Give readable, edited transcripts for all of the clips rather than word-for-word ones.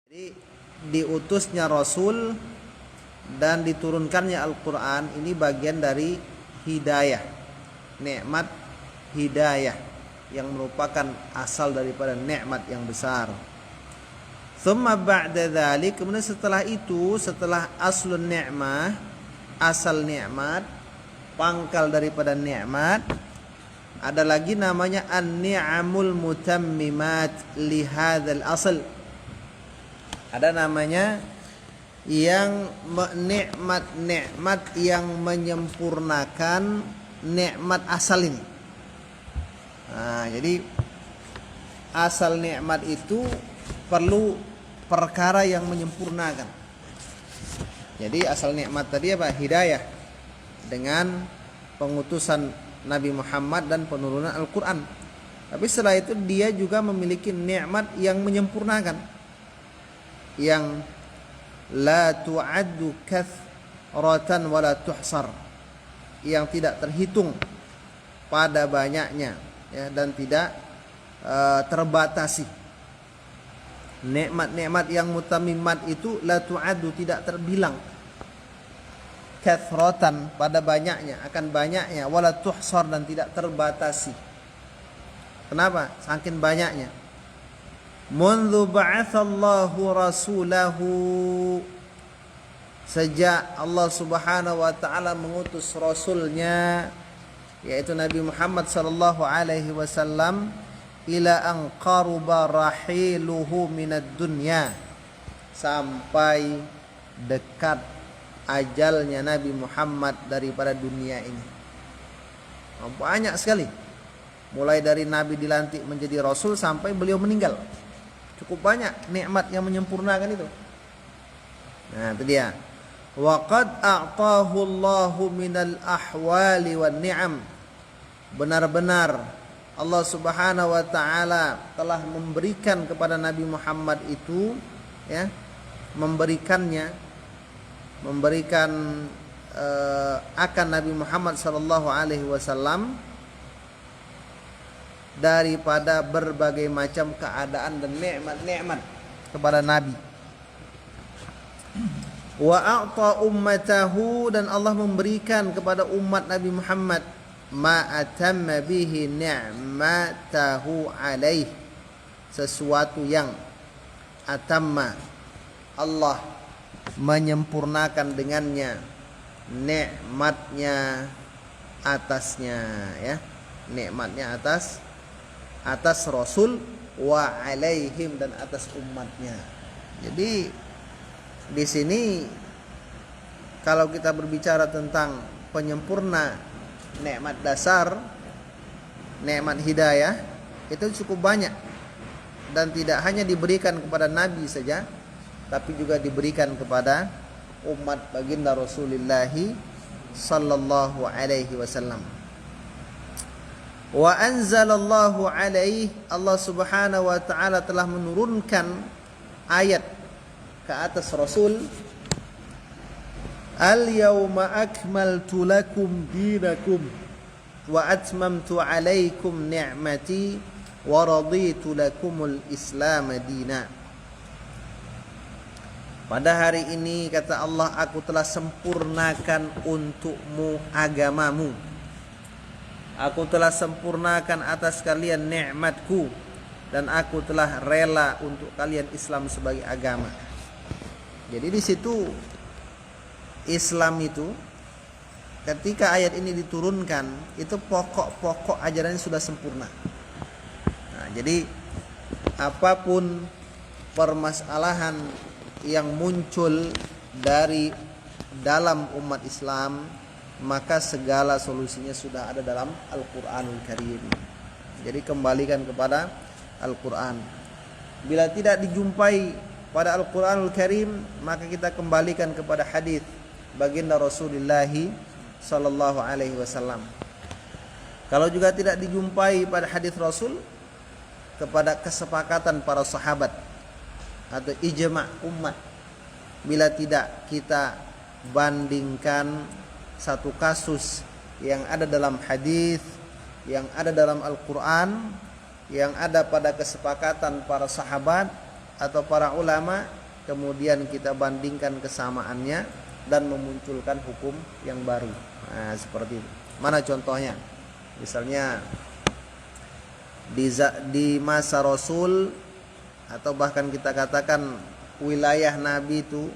Jadi diutusnya Rasul dan diturunkannya Al-Quran ini bagian dari hidayah, nikmat hidayah yang merupakan asal daripada nikmat yang besar. Thumma ba'da dzalik, kemudian setelah itu, setelah aslun ni'mah, asal nikmat, pangkal daripada nikmat, ada lagi namanya an-ni'amul mutammimat li hadzal asl. Ada namanya yang nikmat-nikmat yang menyempurnakan nikmat asal ini. Nah, jadi asal nikmat itu perlu perkara yang menyempurnakan. Jadi asal nikmat tadi apa? Hidayah dengan pengutusan Nabi Muhammad dan penurunan Al-Quran. Tapi setelah itu dia juga memiliki nikmat yang menyempurnakan, yang la tu'addu kathratan wa la tuhsar, yang tidak terhitung pada banyaknya ya, dan tidak terbatasi. Nikmat-nikmat yang mutammimat itu la tu'addu, tidak terbilang, kathratan pada banyaknya, akan banyaknya, wa la tuhsar, dan tidak terbatasi. Kenapa? Saking banyaknya. Mundu ba'athallahu rasulahu, sejak Allah Subhanahu wa taala mengutus rasulnya yaitu Nabi Muhammad sallallahu alaihi wasallam, ila an qaruba rahiluhu minad dunya, sampai dekat ajalnya Nabi Muhammad daripada dunia ini. Banyak sekali, mulai dari Nabi dilantik menjadi rasul sampai beliau meninggal. Cukup banyak nikmat yang menyempurnakan itu. Nah, itu dia. Wa qad a'tahu Allahu minal ahwali wan ni'am. Benar-benar Allah Subhanahu wa taala telah memberikan kepada Nabi Muhammad itu ya, memberikan akan Nabi Muhammad sallallahu alaihi wasallam daripada berbagai macam keadaan dan nikmat-nikmat kepada Nabi. Wa a'ta ummatahu, dan Allah memberikan kepada umat Nabi Muhammad ma atamma bihi ni'matahu alaih, sesuatu yang atamma, Allah menyempurnakan dengannya nikmatnya atasnya ya, nikmatnya atas Rasul, wa alaihim, dan atas umatnya. Jadi di sini kalau kita berbicara tentang penyempurna nikmat dasar, nikmat hidayah, itu cukup banyak, dan tidak hanya diberikan kepada Nabi saja, tapi juga diberikan kepada umat baginda Rasulullah sallallahu alaihi wasallam. Wa anzalallahu alaihi, Allah Subhanahu wa taala telah menurunkan ayat ke atas Rasul, al yauma akmaltu lakum dinakum wa atmamtu alaikum ni'mati wa raditu lakumul islam dina. Pada hari ini, kata Allah, aku telah sempurnakan untukmu agamamu. Aku telah sempurnakan atas kalian nikmatku, dan aku telah rela untuk kalian Islam sebagai agama. Jadi di situ Islam itu ketika ayat ini diturunkan, itu pokok-pokok ajarannya sudah sempurna. Nah, jadi apapun permasalahan yang muncul dari dalam umat Islam, maka segala solusinya sudah ada dalam Al-Quranul Karim. Jadi kembalikan kepada Al-Quran. Bila tidak dijumpai pada Al-Quranul Karim, maka kita kembalikan kepada hadis baginda Rasulullah sallallahu alaihi wasallam. Kalau juga tidak dijumpai pada hadis Rasul, kepada kesepakatan para sahabat atau ijma' umat. Bila tidak, kita bandingkan satu kasus yang ada dalam hadis, yang ada dalam Al-Quran, yang ada pada kesepakatan para sahabat atau para ulama kemudian kita bandingkan kesamaannya dan memunculkan hukum yang baru. Nah, seperti itu. Mana contohnya? Misalnya di masa Rasul, atau bahkan kita katakan wilayah Nabi itu,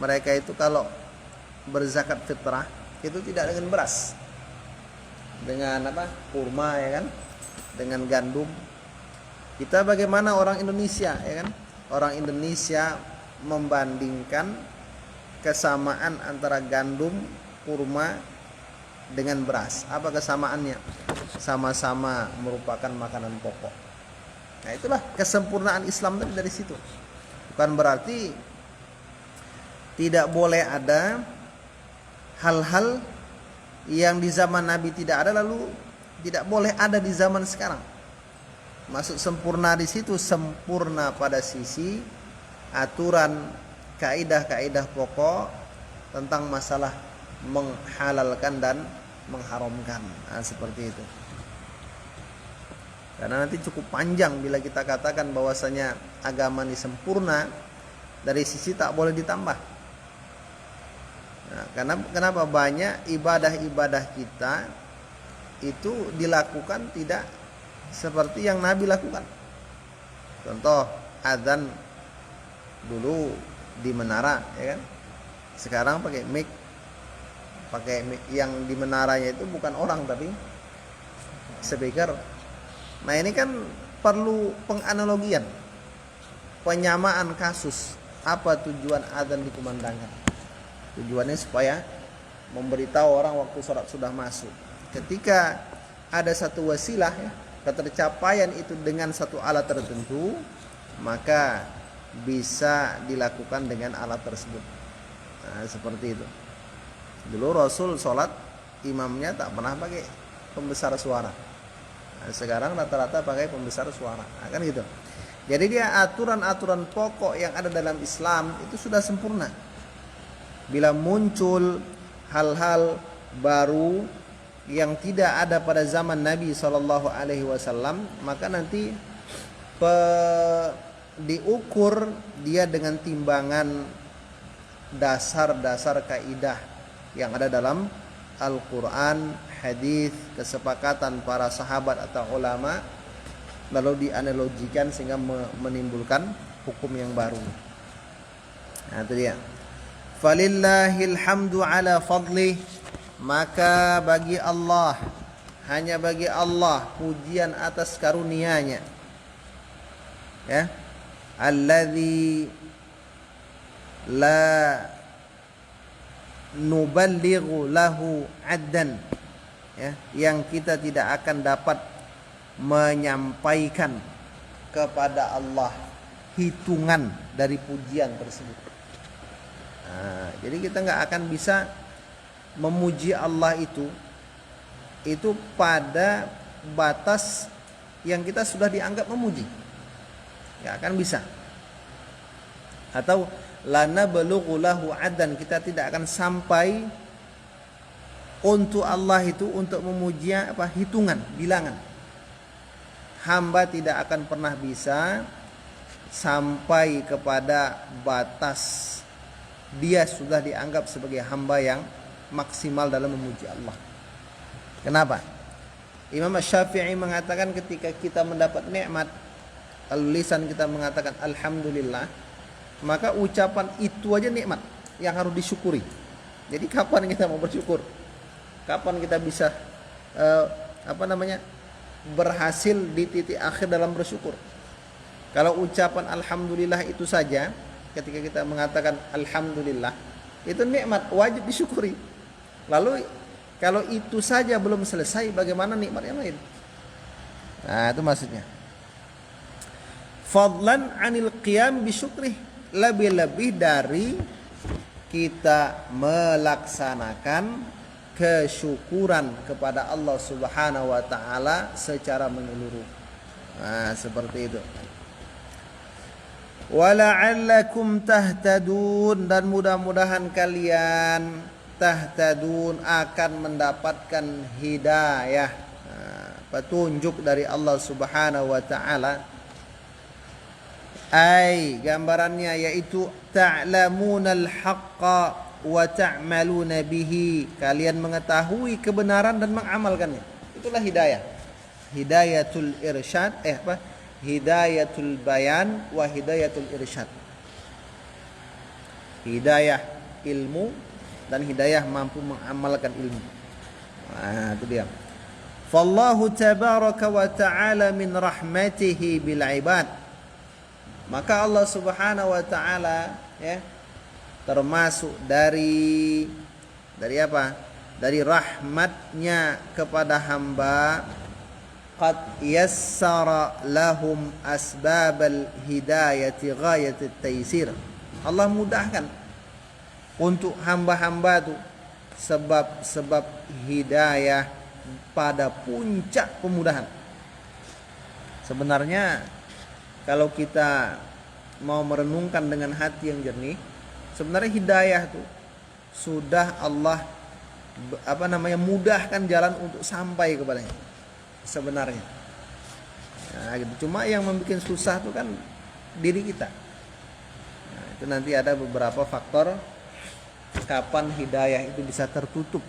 mereka itu kalau berzakat fitrah itu tidak dengan beras, dengan apa? Kurma, ya kan? Dengan gandum. Kita bagaimana orang Indonesia, ya kan? Orang Indonesia membandingkan kesamaan antara gandum, kurma dengan beras. Apa kesamaannya? Sama-sama merupakan makanan pokok. Nah, itulah kesempurnaan Islam dari situ. Bukan berarti tidak boleh ada hal-hal yang di zaman Nabi tidak ada lalu tidak boleh ada di zaman sekarang. Maksud sempurna di situ sempurna pada sisi aturan, kaidah-kaidah pokok tentang masalah menghalalkan dan mengharamkan. Nah, seperti itu. Karena nanti cukup panjang bila kita katakan bahwasanya agama ini sempurna dari sisi tak boleh ditambah. Nah, kenapa banyak ibadah-ibadah kita itu dilakukan tidak seperti yang Nabi lakukan. Contoh azan dulu di menara, ya kan? Sekarang pakai mic yang di menaranya itu bukan orang tapi speaker. Nah, ini kan perlu penganalogian, penyamaan kasus. Apa tujuan azan dikumandangkan? Tujuannya supaya memberitahu orang waktu sholat sudah masuk. Ketika ada satu wasilah, ya, ketercapaian itu dengan satu alat tertentu, maka bisa dilakukan dengan alat tersebut. Nah, seperti itu. Dulu Rasul sholat imamnya tak pernah pakai pembesar suara. Nah, sekarang rata-rata pakai pembesar suara. Nah, kan gitu. Jadi dia aturan-aturan pokok yang ada dalam Islam itu sudah sempurna. Bila muncul hal-hal baru yang tidak ada pada zaman Nabi SAW, maka nanti diukur dia dengan timbangan dasar-dasar kaidah yang ada dalam Al-Quran, hadis, kesepakatan para sahabat atau ulama, lalu dianalogikan sehingga menimbulkan hukum yang baru. Nah, itu dia. Falillahil hamdu ala fadlih, maka bagi Allah, hanya bagi Allah pujian atas karunia-Nya. Ya. Alladzi la nuballighu lahu addan, ya, yang kita tidak akan dapat menyampaikan kepada Allah hitungan dari pujian tersebut. Nah, jadi kita nggak akan bisa memuji Allah itu pada batas yang kita sudah dianggap memuji, nggak akan bisa. Atau lana belughu lahu adan, kita tidak akan sampai untuk Allah itu untuk memuji apa hitungan, bilangan. Hamba tidak akan pernah bisa sampai kepada batas dia sudah dianggap sebagai hamba yang maksimal dalam memuji Allah. Kenapa? Imam Syafi'i mengatakan ketika kita mendapat nikmat, lisan kita mengatakan alhamdulillah, maka ucapan itu aja nikmat yang harus disyukuri. Jadi kapan kita mau bersyukur? Kapan kita bisa berhasil di titik akhir dalam bersyukur? Kalau ucapan alhamdulillah itu saja, ketika kita mengatakan alhamdulillah, itu nikmat wajib disyukuri. Lalu kalau itu saja belum selesai, bagaimana nikmat yang lain? Nah, itu maksudnya. Fadlan anil qiyam bisyukrih, lebih-lebih dari kita melaksanakan kesyukuran kepada Allah Subhanahu wa taala secara menyeluruh. Nah, seperti itu. Wala'allakum tahtadun, dan mudah-mudahan kalian tahtadun akan mendapatkan hidayah, petunjuk dari Allah Subhanahu wa taala. Ai gambarannya yaitu ta'lamunal haqqa wa ta'maluna bihi, kalian mengetahui kebenaran dan mengamalkannya. Itulah hidayah. Hidayatul irsyad hidayatul bayan wa hidayatul irsyad. Hidayah ilmu dan hidayah mampu mengamalkan ilmu. Nah, itu dia. Fallahu tabaraka wa ta'ala min rahmatihi bil ibad. Maka Allah Subhanahu wa taala ya termasuk dari apa? Dari rahmatnya kepada hamba, qad yassara lahum asbabal hidayati ghayatit taysir. Allah mudahkan untuk hamba-hamba itu sebab-sebab hidayah pada puncak kemudahan. Sebenarnya kalau kita mau merenungkan dengan hati yang jernih, sebenarnya hidayah itu sudah Allah mudahkan jalan untuk sampai kepadanya. Sebenarnya. Nah, gitu. Cuma yang membuat susah itu kan diri kita. Nah, itu nanti ada beberapa faktor kapan hidayah itu bisa tertutup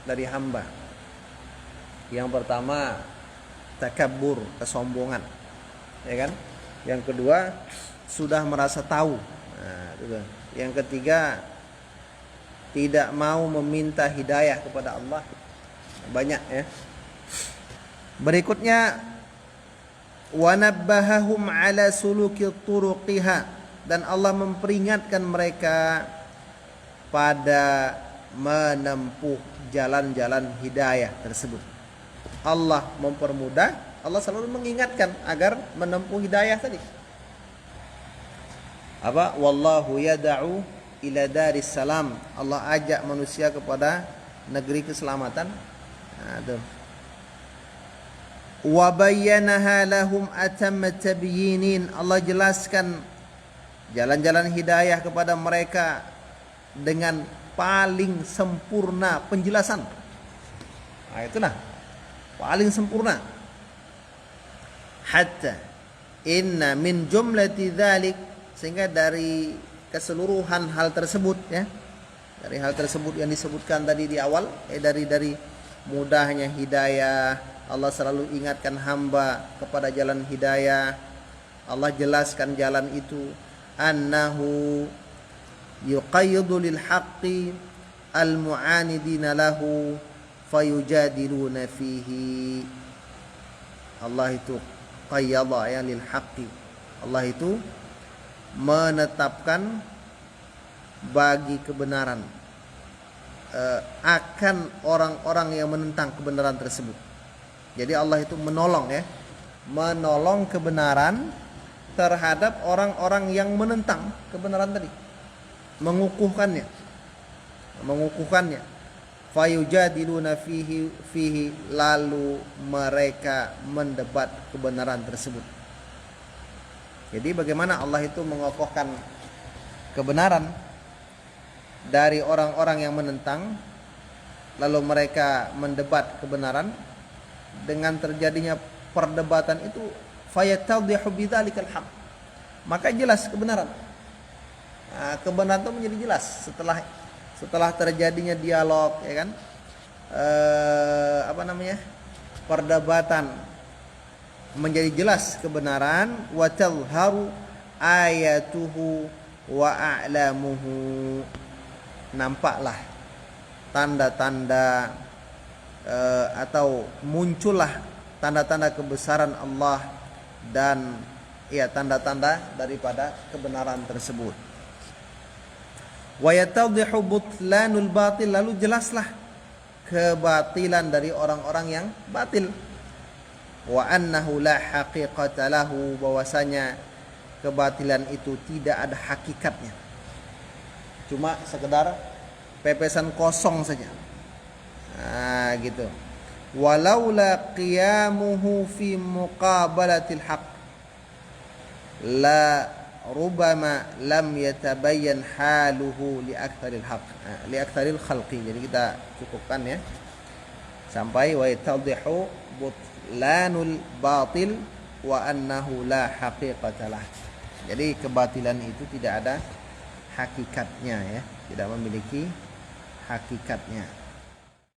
dari hamba. Yang pertama, takabbur, kesombongan. Ya kan? Yang kedua, sudah merasa tahu. Nah, itu. Yang ketiga, tidak mau meminta hidayah kepada Allah. Banyak ya. Berikutnya, wa nabbahahum ala suluki turuqiha, dan Allah memperingatkan mereka pada menempuh jalan-jalan hidayah tersebut. Allah mempermudah, Allah selalu mengingatkan agar menempuh hidayah tadi. Apa? Wallahu yad'u ila daris salam. Allah ajak manusia kepada negeri keselamatan. Nah, itu. Wa bayyanaha lahum atamma tabyinin. Allah jelaskan jalan-jalan hidayah kepada mereka dengan paling sempurna penjelasan. Nah, itulah paling sempurna. Hatta inna min jumlati dzalik, sehingga dari keseluruhan hal tersebut ya, dari hal tersebut yang disebutkan tadi di awal, dari mudahnya hidayah, Allah selalu ingatkan hamba kepada jalan hidayah. Allah jelaskan jalan itu, annahu yuqayyidu lil haqqi al mu'anidina lahu fayujadiluna fihi. Allah itu qayyadha ya lil haqqi. Allah itu menetapkan bagi kebenaran akan orang-orang yang menentang kebenaran tersebut. Jadi Allah itu menolong ya, menolong kebenaran terhadap orang-orang yang menentang kebenaran tadi, mengukuhkannya. Fayujadiluna fihi, lalu mereka mendebat kebenaran tersebut. Jadi bagaimana Allah itu mengokohkan kebenaran dari orang-orang yang menentang, lalu mereka mendebat kebenaran. Dengan terjadinya perdebatan itu, fayatadhihu bidzalikal haqq, maka jelas kebenaran. Nah, kebenaran itu menjadi jelas setelah terjadinya dialog, ya kan? Perdebatan, menjadi jelas kebenaran. Wa tadhharu ayatuhu wa a'lamuhu, nampaklah tanda-tanda atau muncullah tanda-tanda kebesaran Allah dan ya tanda-tanda daripada kebenaran tersebut. Wa yatadhihu butlanul batil, lalu jelaslah kebatilan dari orang-orang yang batil. Wa annahu la haqiqata lahu, bahwasanya kebatilan itu tidak ada hakikatnya, cuma sekedar pepesan kosong saja. Nah, gitu. Walaula qiyamuhu fi muqabalatil haqq la rubama lam yatabayyan haluhu li aktsaril haqq, li aktsaril khalqi. Jadi kita cukupkan ya sampai wa yatadhihu butlanul batil wa annahu la haqiqata lah. Jadi kebatilan itu tidak ada hakikatnya ya, tidak memiliki hakikatnya.